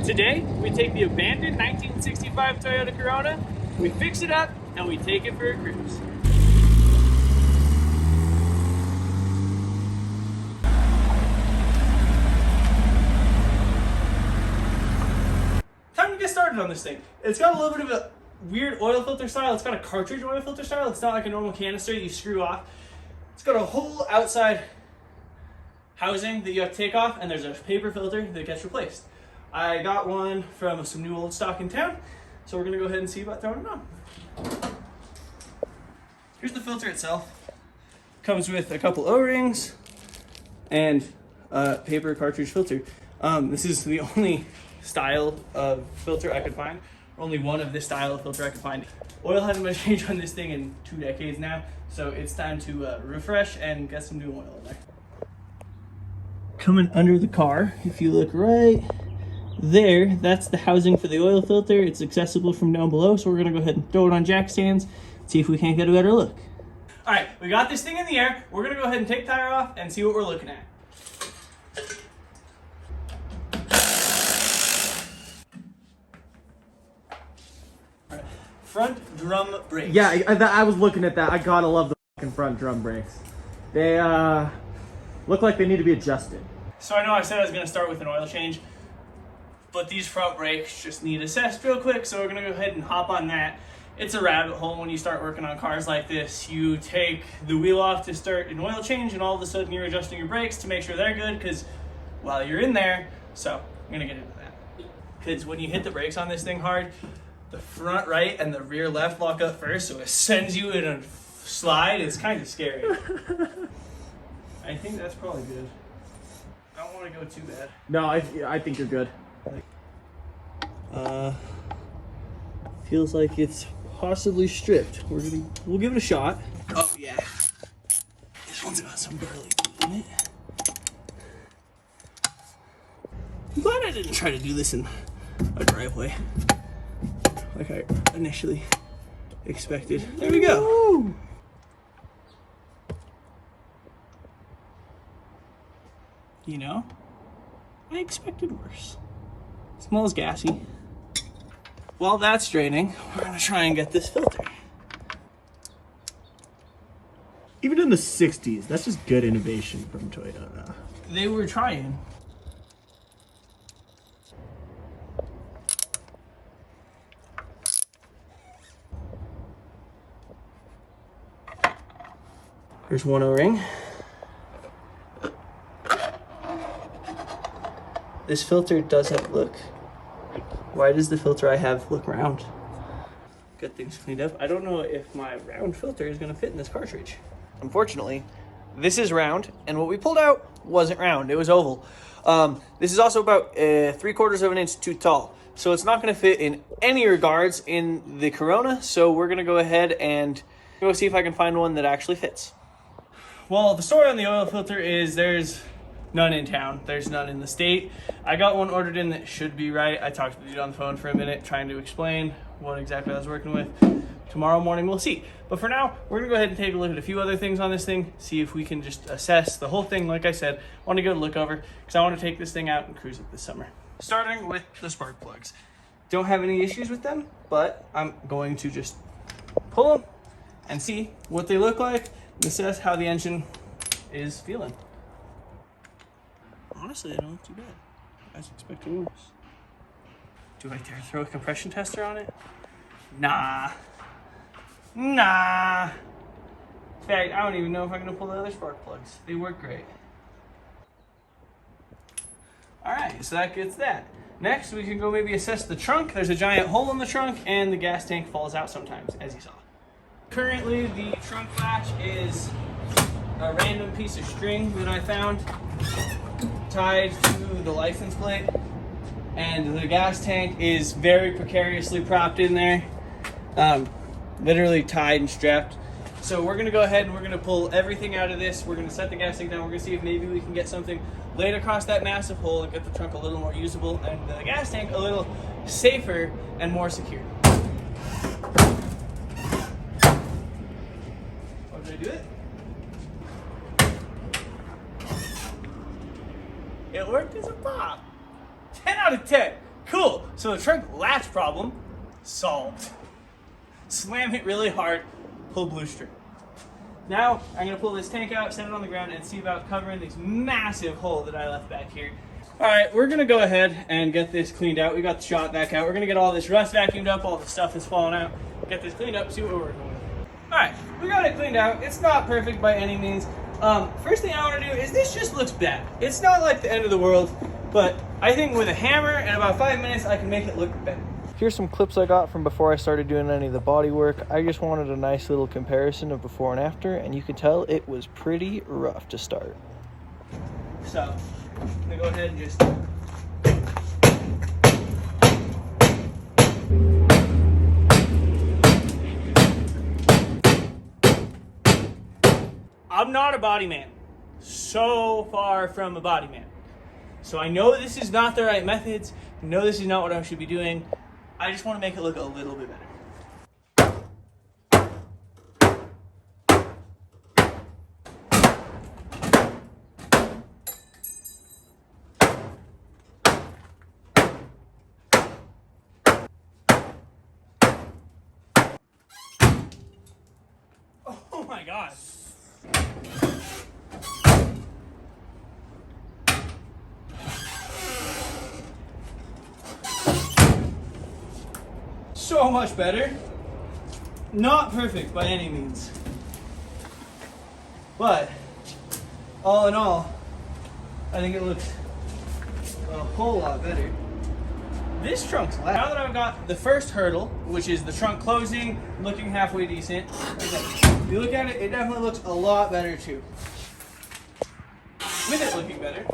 Today, we take the abandoned 1965 Toyota Corona, we fix it up, and we take it for a cruise. Time to get started on this thing. It's got a little bit of a weird oil filter style. It's got a cartridge oil filter style. It's not like a normal canister you screw off. It's got a whole outside housing that you have to take off, and there's a paper filter that gets replaced. I got one from some new old stock in town, so we're gonna go ahead and see about throwing it on. Here's the filter itself. Comes with a couple O-rings and a paper cartridge filter. This is the only style of filter I could find. Only one of this style of filter I could find. Oil hasn't been changed on this thing in 2 decades now, so it's time to refresh and get some new oil in there. Coming under the car, if you look right there, that's the housing for the oil filter. It's accessible from down below, so we're gonna go ahead and throw it on jack stands, see if we can't get a better look. All right, we got this thing in the air. We're gonna go ahead and take the tire off and see what we're looking at. All right. Front drum brakes. Yeah, I was looking at that. I gotta love the fucking front drum brakes. They look like they need to be adjusted. So I know I said I was gonna start with an oil change, but these front brakes just need assessed real quick, so we're gonna go ahead and hop on that. It's a rabbit hole when you start working on cars like this. You take the wheel off to start an oil change, and all of a sudden you're adjusting your brakes to make sure they're good, because while you're in there, so I'm gonna get into that. Because when you hit the brakes on this thing hard, the front right and the rear left lock up first, so it sends you in a slide. It's kind of scary. I think that's probably good. I don't want to go too bad. No, I think you're good. Feels like it's possibly stripped. We'll give it a shot. Oh yeah. This one's got some burly in it. I'm glad I didn't try to do this in a driveway like I initially expected. There we go. Woo! You know, I expected worse. It smells gassy. While that's draining, we're gonna try and get this filter. Even in the 60s, that's just good innovation from Toyota. They were trying. Here's one O-ring. This filter doesn't look. Why does the filter I have look round? Get things cleaned up. I don't know if my round filter is gonna fit in this cartridge. Unfortunately, this is round, and what we pulled out wasn't round, it was oval. This is also about 3/4 of an inch too tall, so it's not gonna fit in any regards in the Corona, so we're gonna go ahead and go see if I can find one that actually fits. Well, the story on the oil filter is there's none in town. There's none in the state. I got one ordered in that should be right. I talked to the dude on the phone for a minute trying to explain what exactly I was working with. Tomorrow morning we'll see. But for now, we're gonna go ahead and take a look at a few other things on this thing, see if we can just assess the whole thing. Like I said, I want to go look over because I want to take this thing out and cruise it this summer. Starting with the spark plugs. Don't have any issues with them, but I'm going to just pull them and see what they look like and assess how the engine is feeling. Honestly, they don't look too bad. I was expecting worse. Do I dare throw a compression tester on it? Nah. In fact, I don't even know if I'm gonna pull the other spark plugs. They work great. All right, so that gets that. Next, we can go maybe assess the trunk. There's a giant hole in the trunk, and the gas tank falls out sometimes, as you saw. Currently, the trunk latch is a random piece of string that I found tied to the license plate, and the gas tank is very precariously propped in there, literally tied and strapped. So we're gonna go ahead and we're gonna pull everything out of this. We're gonna set the gas tank down. We're gonna see if maybe we can get something laid across that massive hole and get the trunk a little more usable and the gas tank a little safer and more secure. Oh, did I do it? It worked as a pop. 10 out of 10. Cool, so the trunk latch problem solved. Slam it really hard, pull blue string. Now I'm gonna pull this tank out, set it on the ground, and see about covering this massive hole that I left back here. All right, we're gonna go ahead and get this cleaned out. We got the shot back out. We're gonna get all this rust vacuumed up, all the stuff that's fallen out, get this cleaned up, see what we're working with. All right, we got it cleaned out. It's not perfect by any means. First thing I wanna do is this just looks bad. It's not like the end of the world, but I think with a hammer and about 5 minutes, I can make it look better. Here's some clips I got from before I started doing any of the body work. I just wanted a nice little comparison of before and after, and you could tell it was pretty rough to start. So, I'm gonna go ahead and just... I'm not a body man. So far from a body man. So I know this is not the right methods. I know this is not what I should be doing. I just want to make it look a little bit better. Oh my God. So much better. Not perfect by any means. But all in all, I think it looks a whole lot better. This trunk's loud. Now that I've got the first hurdle, which is the trunk closing, looking halfway decent. If you look at it, it definitely looks a lot better too. With it looking better,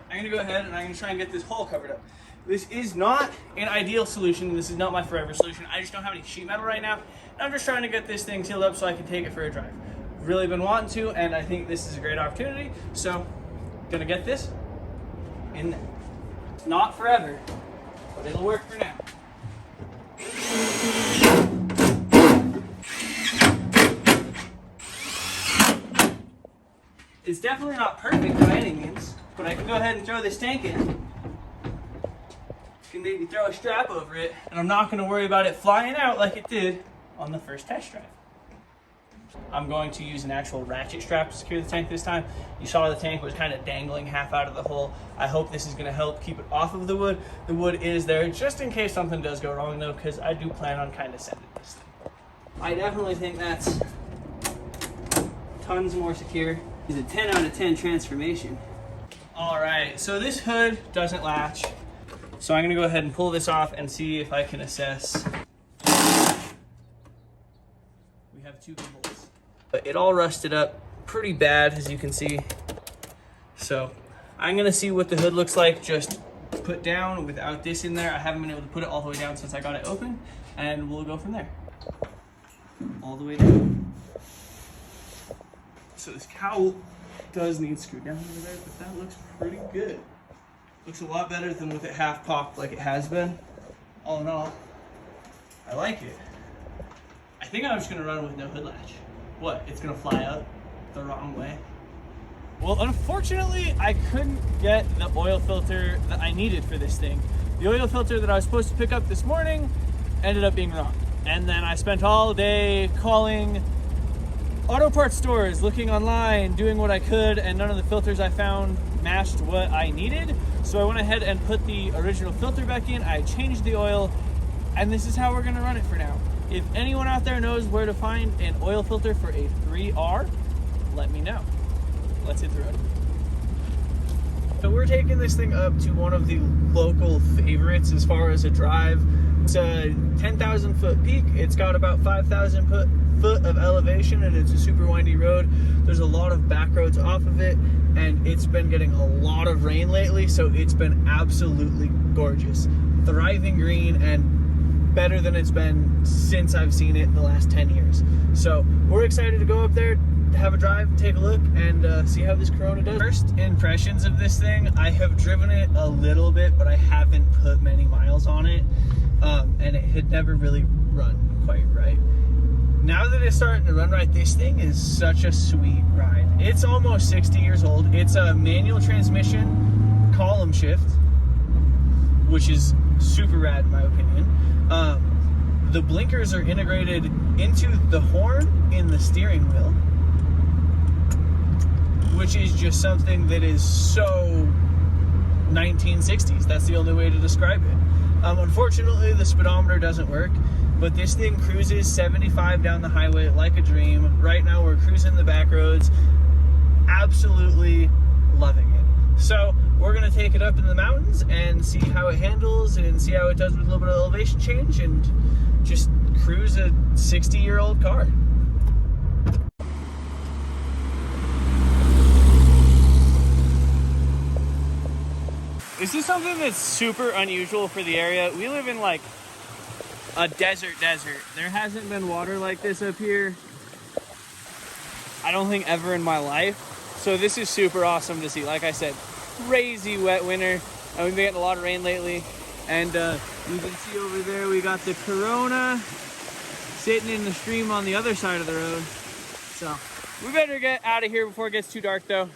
I'm gonna go ahead and I'm gonna try and get this hole covered up. This is not an ideal solution. This is not my forever solution. I just don't have any sheet metal right now. And I'm just trying to get this thing sealed up so I can take it for a drive. Really been wanting to, and I think this is a great opportunity. So, gonna get this in there. Not forever, but it'll work for now. It's definitely not perfect by any means, but I can go ahead and throw this tank in. Can maybe throw a strap over it, and I'm not going to worry about it flying out like it did on the first test drive. I'm going to use an actual ratchet strap to secure the tank this time. You saw the tank was kind of dangling half out of the hole. I hope this is going to help keep it off of the wood. The wood is there just in case something does go wrong though, because I do plan on kind of sending this thing. I definitely think that's tons more secure. It's a 10 out of 10 transformation. All right, so this hood doesn't latch. So I'm gonna go ahead and pull this off and see if I can assess. We have two holes. But it all rusted up pretty bad, as you can see. So I'm gonna see what the hood looks like just put down without this in there. I haven't been able to put it all the way down since I got it open, and we'll go from there. All the way down. So this cowl does need screwed down over there, but that looks pretty good. Looks a lot better than with it half popped like it has been. All in all, I like it. I think I'm just gonna run with no hood latch. What, it's gonna fly up the wrong way? Well, unfortunately, I couldn't get the oil filter that I needed for this thing. The oil filter that I was supposed to pick up this morning ended up being wrong. And then I spent all day calling auto parts stores, looking online, doing what I could, and none of the filters I found matched what I needed. So I went ahead and put the original filter back in. I changed the oil, and this is how we're gonna run it for now. If anyone out there knows where to find an oil filter for a 3R, let me know. Let's hit the road. So we're taking this thing up to one of the local favorites as far as a drive. It's a 10,000 foot peak. It's got about 5,000 foot of elevation, and it's a super windy road. There's a lot of back roads off of it, and it's been getting a lot of rain lately, so it's been absolutely gorgeous. Thriving green and better than it's been since I've seen it in the last 10 years. So we're excited to go up there, have a drive, take a look, and see how this Corona does. First impressions of this thing, I have driven it a little bit, but I haven't put many miles on it, and it had never really run quite right. Now that it's starting to run right, this thing is such a sweet ride. It's almost 60 years old. It's a manual transmission, column shift. which is super rad in my opinion. The blinkers are integrated into the horn in the steering wheel, which is just something that is so 1960s. That's the only way to describe it. Unfortunately, the speedometer doesn't work, but this thing cruises 75 down the highway like a dream. Right now we're cruising the back roads, absolutely loving it. So we're gonna take it up in the mountains and see how it handles and see how it does with a little bit of elevation change and just cruise a 60-year-old car. This is something that's super unusual for the area. We live in like a desert. There hasn't been water like this up here, I don't think, ever in my life. So this is super awesome to see. Like I said, crazy wet winter. And we've been getting a lot of rain lately. And you can see over there, we got the Corona sitting in the stream on the other side of the road. So we better get out of here before it gets too dark though.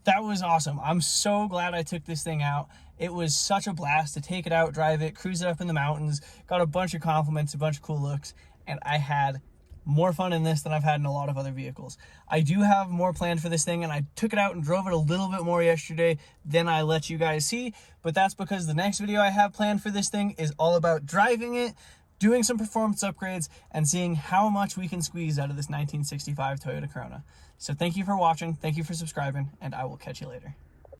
That was awesome. I'm so glad I took this thing out. It was such a blast to take it out, drive it, cruise it up in the mountains, got a bunch of compliments, a bunch of cool looks, and I had more fun in this than I've had in a lot of other vehicles. I do have more planned for this thing, and I took it out and drove it a little bit more yesterday than I let you guys see, but that's because the next video I have planned for this thing is all about driving it, doing some performance upgrades, and seeing how much we can squeeze out of this 1965 Toyota Corona. So thank you for watching, thank you for subscribing, and I will catch you later.